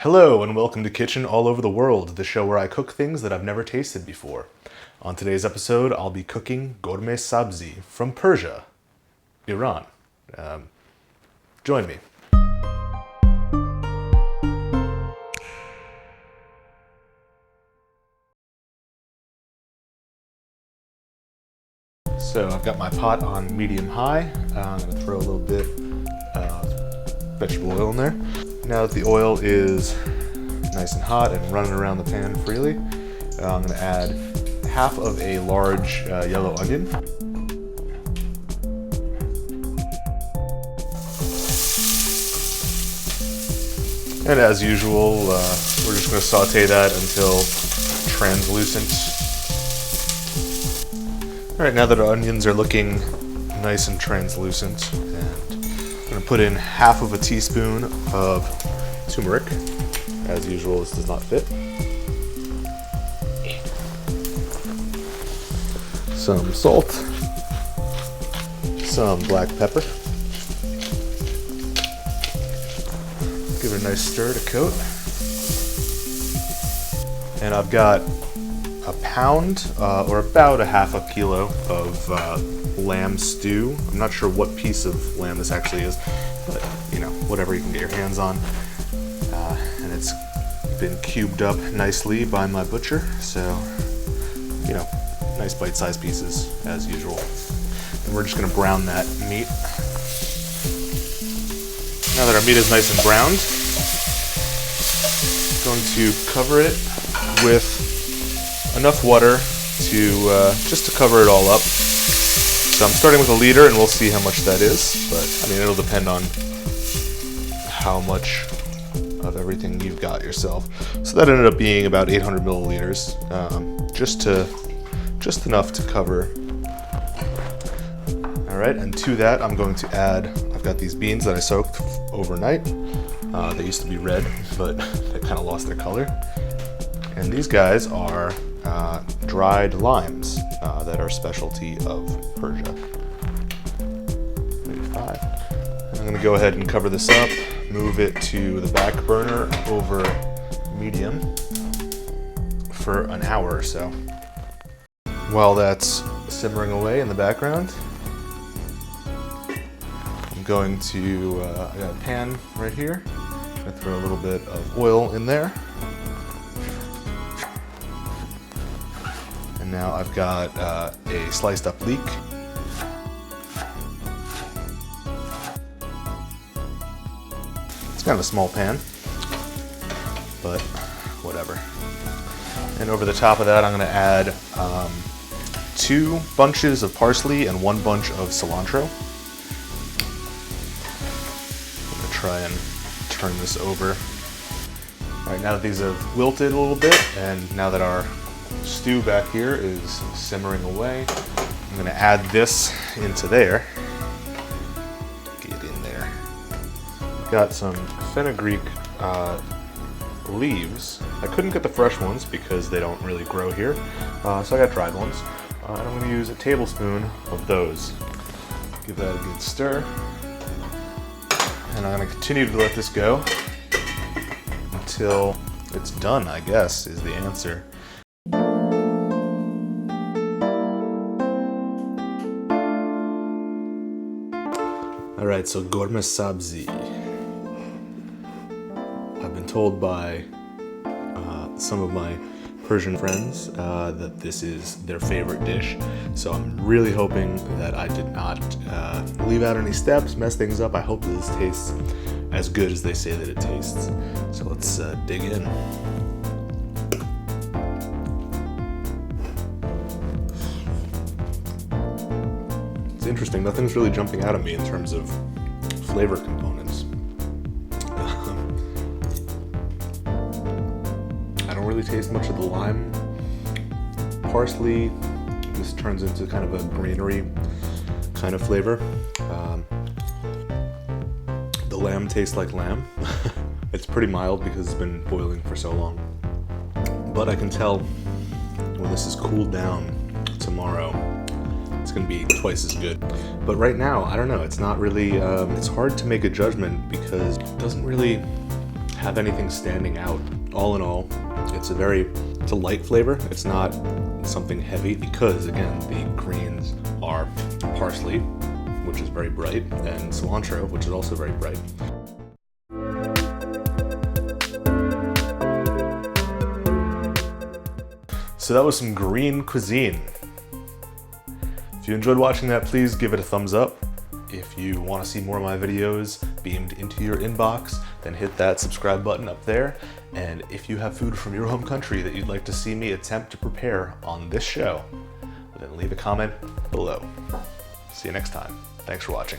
Hello and welcome to Kitchen All Over the World, the show where I cook things that I've never tasted before. On today's episode, I'll be cooking Ghormeh Sabzi from Persia, Iran. Join me. So I've got my pot on medium-high. I'm going to throw a little bit of vegetable oil in there. Now that the oil is nice and hot and running around the pan freely, I'm going to add half of a large yellow onion. And as usual, we're just going to saute that until translucent. All right, now that our onions are looking nice and translucent, and I'm going to put in half of a teaspoon of turmeric. As usual, this does not fit. Some salt, some black pepper. Give it a nice stir to coat. And I've got a pound, or about a half a kilo of lamb stew. I'm not sure what piece of lamb this actually is, but you know, whatever you can get your hands on. And it's been cubed up nicely by my butcher, so you know, nice bite-sized pieces as usual. And we're just going to brown that meat. Now that our meat is nice and browned, I'm going to cover it with enough water to just to cover it all up. So I'm starting with 1 liter, and we'll see how much that is. But I mean, it'll depend on how much of everything you've got yourself. So that ended up being about 800 milliliters, just enough to cover. All right, and to that I'm going to add, I've got these beans that I soaked overnight. They used to be red, but they kind of lost their color. And these guys are dried limes that are specialty of Persia. Maybe 5. And I'm going to go ahead and cover this up, move it to the back burner over medium for an hour or so. While that's simmering away in the background, I'm going to, I got a pan right here. I'm going to throw a little bit of oil in there. And now I've got a sliced up leek. It's kind of a small pan, but whatever. And over the top of that, I'm going to add 2 bunches of parsley and 1 bunch of cilantro. I'm going to try and turn this over. All right, now that these have wilted a little bit, and now that our stew back here is simmering away, I'm going to add this into there. Get in there. Got some fenugreek leaves. I couldn't get the fresh ones because they don't really grow here, so I got dried ones. And I'm going to use a tablespoon of those. Give that a good stir. And I'm going to continue to let this go until it's done, I guess, is the answer. Alright, so Ghormeh Sabzi. I've been told by some of my Persian friends that this is their favorite dish, so I'm really hoping that I did not leave out any steps, mess things up. I hope this tastes as good as they say that it tastes. So let's dig in. It's interesting, nothing's really jumping out at me in terms of flavor components. I don't really taste much of the lime. Parsley, this turns into kind of a greenery kind of flavor. The lamb tastes like lamb. It's pretty mild because it's been boiling for so long. But I can tell when this is cooled down tomorrow, it's going to be twice as good. But right now, I don't know, it's not really, it's hard to make a judgment because it doesn't really have anything standing out. All in all, it's a light flavor. It's not something heavy because, again, the greens are parsley, which is very bright, and cilantro, which is also very bright. So that was some green cuisine. If you enjoyed watching that, please give it a thumbs up. If you want to see more of my videos beamed into your inbox, then hit that subscribe button up there. And if you have food from your home country that you'd like to see me attempt to prepare on this show, then leave a comment below. See you next time. Thanks for watching.